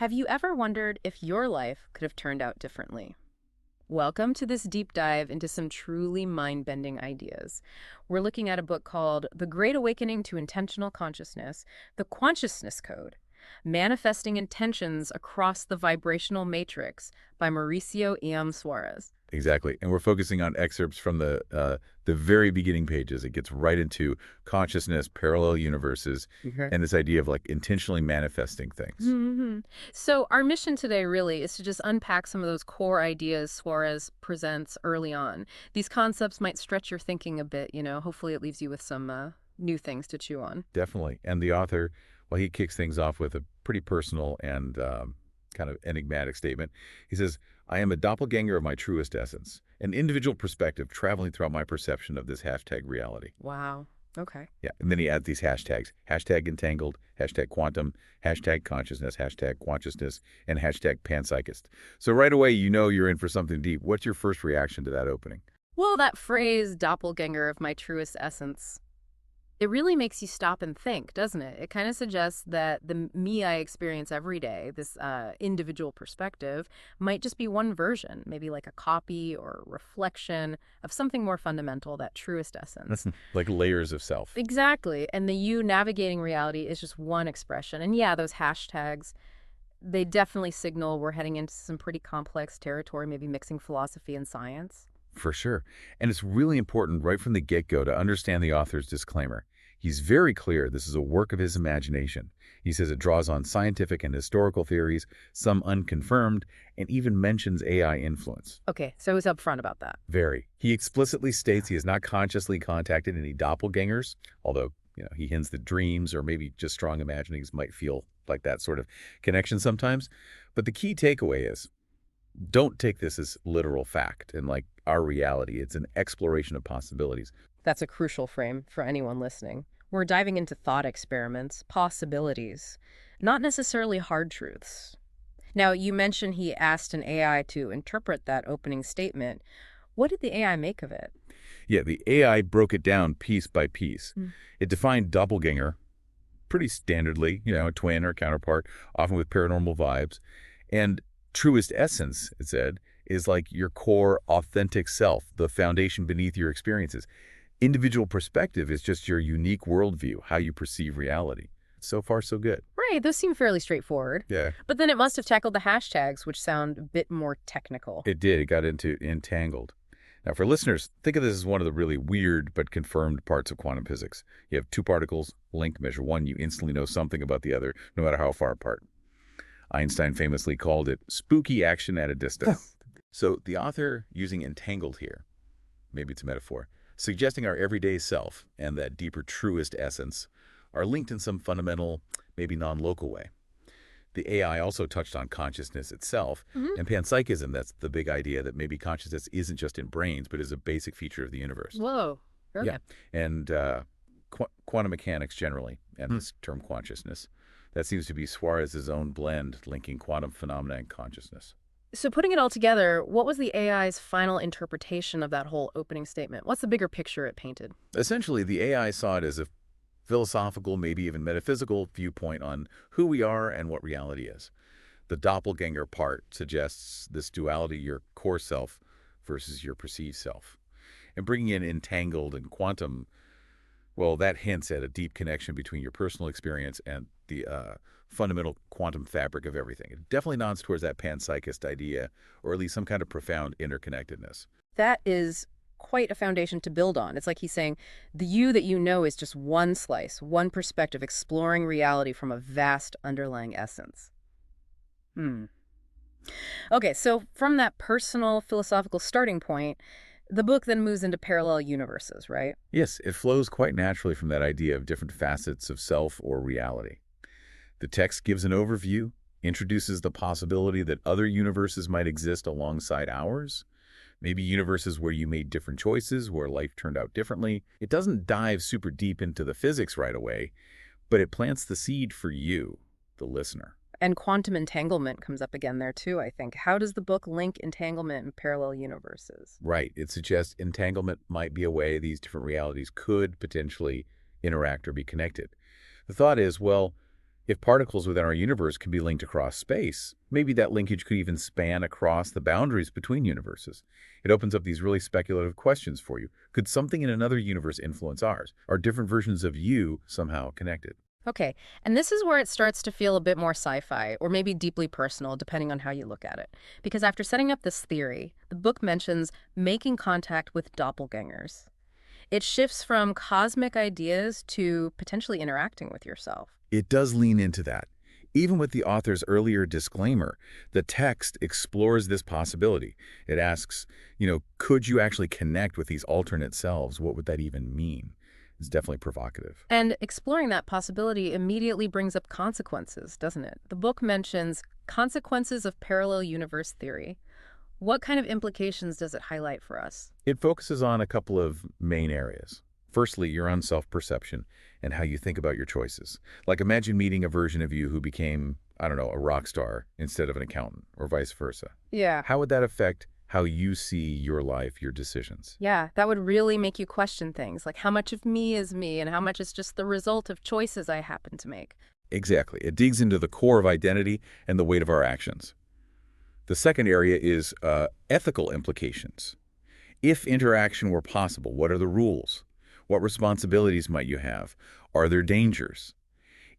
Have you ever wondered if your life could have turned out differently? Welcome to this deep dive into some truly mind-bending ideas. We're looking at a book called The Great Awakening to Intentional Consciousness, the Consciousness Code, Manifesting Intentions Across the Vibrational Matrix by Mauricio Eom Suarez. Exactly. And we're focusing on excerpts from the very beginning pages. It gets right into consciousness, parallel universes, Okay. and this idea of like intentionally manifesting things. So our mission today really is to just unpack some of those core ideas Suarez presents early on. These concepts might stretch your thinking a bit, Hopefully it leaves you with some new things to chew on. Definitely. And the author, well, he kicks things off with a pretty personal and kind of enigmatic statement. He says, I am a doppelganger of my truest essence, an individual perspective traveling throughout my perception of this hashtag reality. Wow. Okay. Yeah, and then he adds these hashtags, hashtag entangled, hashtag quantum, hashtag consciousness, hashtag consciousness, and hashtag panpsychist. So right away, you know you're in for something deep. What's your first reaction to that opening? Well, that phrase, doppelganger of my truest essence, it really makes you stop and think, doesn't it? It kind of suggests that the me I experience every day, this individual perspective, might just be one version, maybe like a copy or reflection of something more fundamental, that truest essence. Like layers of self. Exactly. And the you navigating reality is just one expression. And yeah, those hashtags, they definitely signal we're heading into some pretty complex territory, maybe mixing philosophy and science. For sure. And it's really important right from the get-go to understand the author's disclaimer. He's very clear this is a work of his imagination. He says it draws on scientific and historical theories, some unconfirmed, and even mentions AI influence. Okay, so he's upfront about that. Very. He explicitly states he has not consciously contacted any doppelgängers, although, he hints that dreams or maybe just strong imaginings might feel like that sort of connection sometimes. But the key takeaway is, don't take this as literal fact and like our reality. It's an exploration of possibilities. That's a crucial frame for anyone listening. We're diving into thought experiments, possibilities, not necessarily hard truths. Now, you mentioned he asked an AI to interpret that opening statement. What did the AI make of it? Yeah, the AI broke it down piece by piece. It defined doppelganger pretty standardly, a twin or counterpart, often with paranormal vibes. And truest essence, it said, is like your core authentic self, the foundation beneath your experiences. Individual perspective is just your unique worldview, how you perceive reality. So far, so good. Right, those seem fairly straightforward. Yeah. But then it must have tackled the hashtags, which sound a bit more technical. It did. It got into entangled. Now, for listeners, think of this as one of the really weird but confirmed parts of quantum physics. You have two particles, length measure one, you instantly know something about the other, no matter how far apart. Einstein famously called it spooky action at a distance. So the author using entangled here, maybe it's a metaphor, suggesting our everyday self and that deeper truest essence are linked in some fundamental, maybe non-local way. The AI also touched on consciousness itself and panpsychism. That's the big idea that maybe consciousness isn't just in brains, but is a basic feature of the universe. Whoa. Okay. Yeah, and quantum mechanics generally, and this term consciousness. That seems to be Suarez's own blend linking quantum phenomena and consciousness. So putting it all together, what was the AI's final interpretation of that whole opening statement? What's the bigger picture it painted? Essentially, the AI saw it as a philosophical, maybe even metaphysical viewpoint on who we are and what reality is. The doppelganger part suggests this duality, your core self versus your perceived self. And bringing in entangled and quantum, well, that hints at a deep connection between your personal experience and the fundamental quantum fabric of everything. It definitely nods towards that panpsychist idea, or at least some kind of profound interconnectedness. That is quite a foundation to build on. It's like he's saying, the you that you know is just one slice, one perspective, exploring reality from a vast underlying essence. Okay, so from that personal philosophical starting point, the book then moves into parallel universes, right? Yes, it flows quite naturally from that idea of different facets of self or reality. The text gives an overview, introduces the possibility that other universes might exist alongside ours, maybe universes where you made different choices, where life turned out differently. It doesn't dive super deep into the physics right away, but it plants the seed for you, the listener. And quantum entanglement comes up again there too, I think. How does the book link entanglement in parallel universes? Right. It suggests entanglement might be a way these different realities could potentially interact or be connected. The thought is, well, If particles within our universe can be linked across space, maybe that linkage could even span across the boundaries between universes. It opens up these really speculative questions for you. Could something in another universe influence ours? Are different versions of you somehow connected? Okay, and this is where it starts to feel a bit more sci-fi, or maybe deeply personal, depending on how you look at it. Because after setting up this theory, the book mentions making contact with doppelgängers. It shifts from cosmic ideas to potentially interacting with yourself. It does lean into that. Even with the author's earlier disclaimer, the text explores this possibility. It asks, could you actually connect with these alternate selves? What would that even mean? It's definitely provocative. And exploring that possibility immediately brings up consequences, doesn't it? The book mentions consequences of parallel universe theory. What kind of implications does it highlight for us? It focuses on a couple of main areas. Firstly, your own self-perception and how you think about your choices. Like imagine meeting a version of you who became, I don't know, a rock star instead of an accountant, or vice versa. Yeah. How would that affect how you see your life, your decisions? Yeah, that would really make you question things, like how much of me is me and how much is just the result of choices I happen to make. Exactly. It digs into the core of identity and the weight of our actions. The second area is ethical implications. If interaction were possible, what are the rules? What responsibilities might you have? Are there dangers?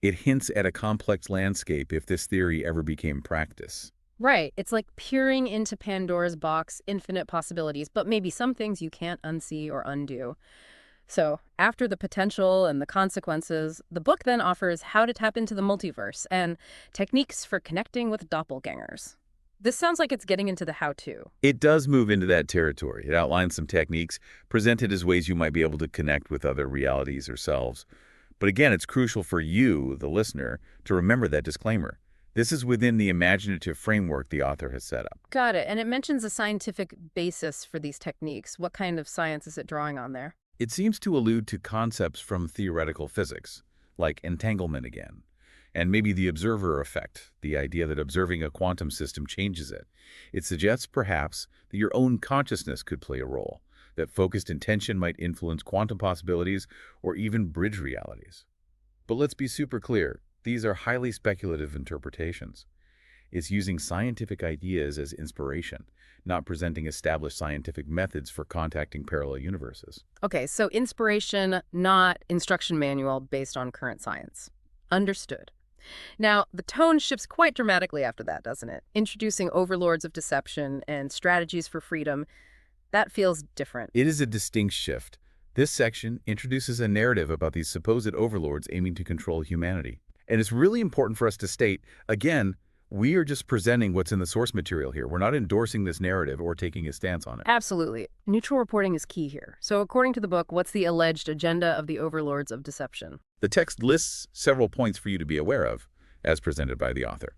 It hints at a complex landscape if this theory ever became practice. Right. It's like peering into Pandora's box, infinite possibilities, but maybe some things you can't unsee or undo. So, after the potential and the consequences, the book then offers how to tap into the multiverse and techniques for connecting with doppelgängers. This sounds like it's getting into the how-to. It does move into that territory. It outlines some techniques presented as ways you might be able to connect with other realities or selves. But again, it's crucial for you, the listener, to remember that disclaimer. This is within the imaginative framework the author has set up. Got it. And it mentions a scientific basis for these techniques. What kind of science is it drawing on there? It seems to allude to concepts from theoretical physics, like entanglement again, and maybe the observer effect, the idea that observing a quantum system changes it. It suggests perhaps that your own consciousness could play a role, that focused intention might influence quantum possibilities or even bridge realities. But let's be super clear, these are highly speculative interpretations. It's using scientific ideas as inspiration, not presenting established scientific methods for contacting parallel universes. Okay, so inspiration, not instruction manual based on current science. Understood. Now, the tone shifts quite dramatically after that, doesn't it? Introducing overlords of deception and strategies for freedom. That feels different. It is a distinct shift. This section introduces a narrative about these supposed overlords aiming to control humanity. And it's really important for us to state, again, we are just presenting what's in the source material here. We're not endorsing this narrative or taking a stance on it. Absolutely. Neutral reporting is key here. So according to the book, what's the alleged agenda of the overlords of deception? The text lists several points for you to be aware of, as presented by the author.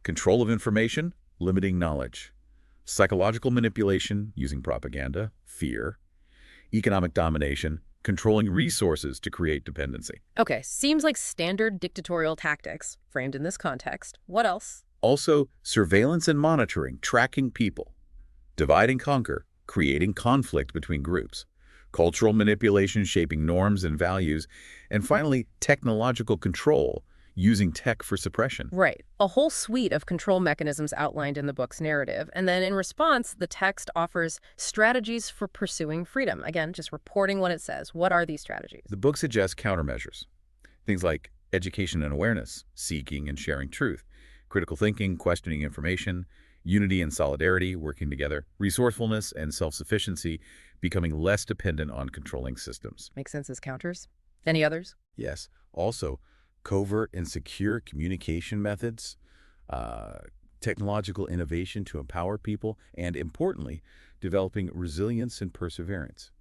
Control of information, limiting knowledge. Psychological manipulation, using propaganda, fear. Economic domination, controlling resources to create dependency. Okay, seems like standard dictatorial tactics, framed in this context. What else? Also, surveillance and monitoring, tracking people. Divide and conquer, creating conflict between groups. Cultural manipulation, shaping norms and values. And finally, technological control, using tech for suppression. Right. A whole suite of control mechanisms outlined in the book's narrative. And then in response, the text offers strategies for pursuing freedom. Again, just reporting what it says. What are these strategies? The book suggests countermeasures. Things like education and awareness, seeking and sharing truth, critical thinking, questioning information, unity and solidarity, working together, resourcefulness and self-sufficiency, becoming less dependent on controlling systems. Make sense as counters? Any others? Yes. Also, covert and secure communication methods, technological innovation to empower people, and importantly, developing resilience and perseverance.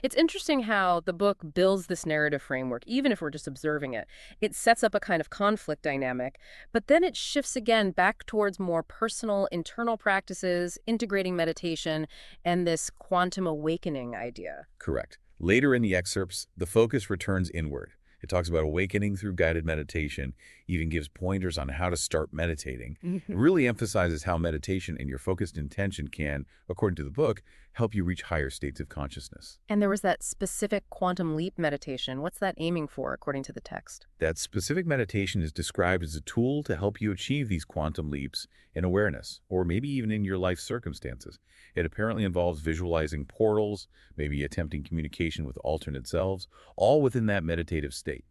It's interesting how the book builds this narrative framework, even if we're just observing it. It sets up a kind of conflict dynamic, but then it shifts again back towards more personal, internal practices, integrating meditation, and this quantum awakening idea. Correct. Later in the excerpts, the focus returns inward. It talks about awakening through guided meditation, even gives pointers on how to start meditating. It really emphasizes how meditation and your focused intention can, according to the book, help you reach higher states of consciousness. And there was that specific quantum leap meditation. What's that aiming for, according to the text? That specific meditation is described as a tool to help you achieve these quantum leaps in awareness, or maybe even in your life circumstances. It apparently involves visualizing portals, maybe attempting communication with alternate selves, all within that meditative state.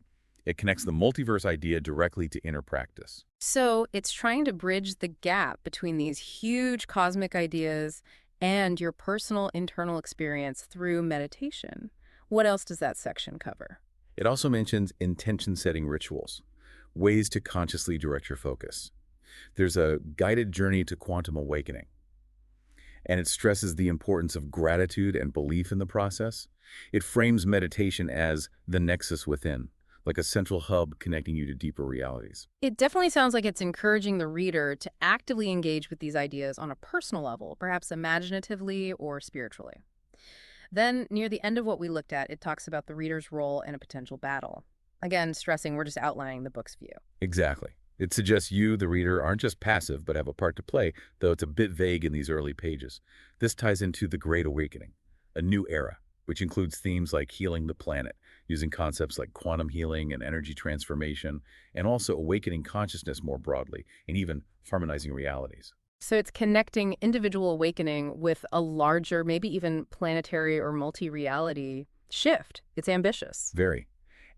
It connects the multiverse idea directly to inner practice. So it's trying to bridge the gap between these huge cosmic ideas and your personal internal experience through meditation. What else does that section cover? It also mentions intention-setting rituals, ways to consciously direct your focus. There's a guided journey to quantum awakening, and it stresses the importance of gratitude and belief in the process. It frames meditation as the nexus within, like a central hub connecting you to deeper realities. It definitely sounds like it's encouraging the reader to actively engage with these ideas on a personal level, perhaps imaginatively or spiritually. Then, near the end of what we looked at, it talks about the reader's role in a potential battle. Again, stressing we're just outlining the book's view. Exactly. It suggests you, the reader, aren't just passive, but have a part to play, though it's a bit vague in these early pages. This ties into the Great Awakening, a new era, which includes themes like healing the planet, using concepts like quantum healing and energy transformation, and also awakening consciousness more broadly, and even harmonizing realities. So it's connecting individual awakening with a larger, maybe even planetary or multi-reality shift. It's ambitious. Very.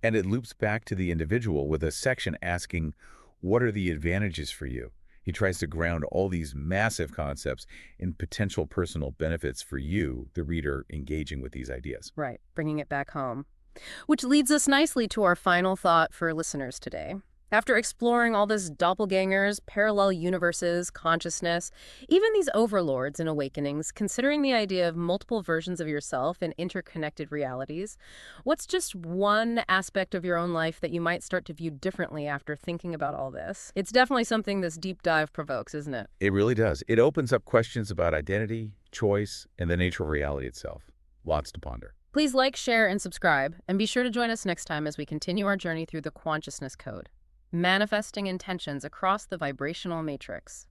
And it loops back to the individual with a section asking, what are the advantages for you? He tries to ground all these massive concepts in potential personal benefits for you, the reader, engaging with these ideas. Right, bringing it back home. Which leads us nicely to our final thought for listeners today. After exploring all this doppelgängers, parallel universes, consciousness, even these overlords and awakenings, considering the idea of multiple versions of yourself in interconnected realities, what's just one aspect of your own life that you might start to view differently after thinking about all this? It's definitely something this deep dive provokes, isn't it? It really does. It opens up questions about identity, choice, and the nature of reality itself. Lots to ponder. Please like, share, and subscribe, and be sure to join us next time as we continue our journey through the Consciousness Code, manifesting intentions across the vibrational matrix.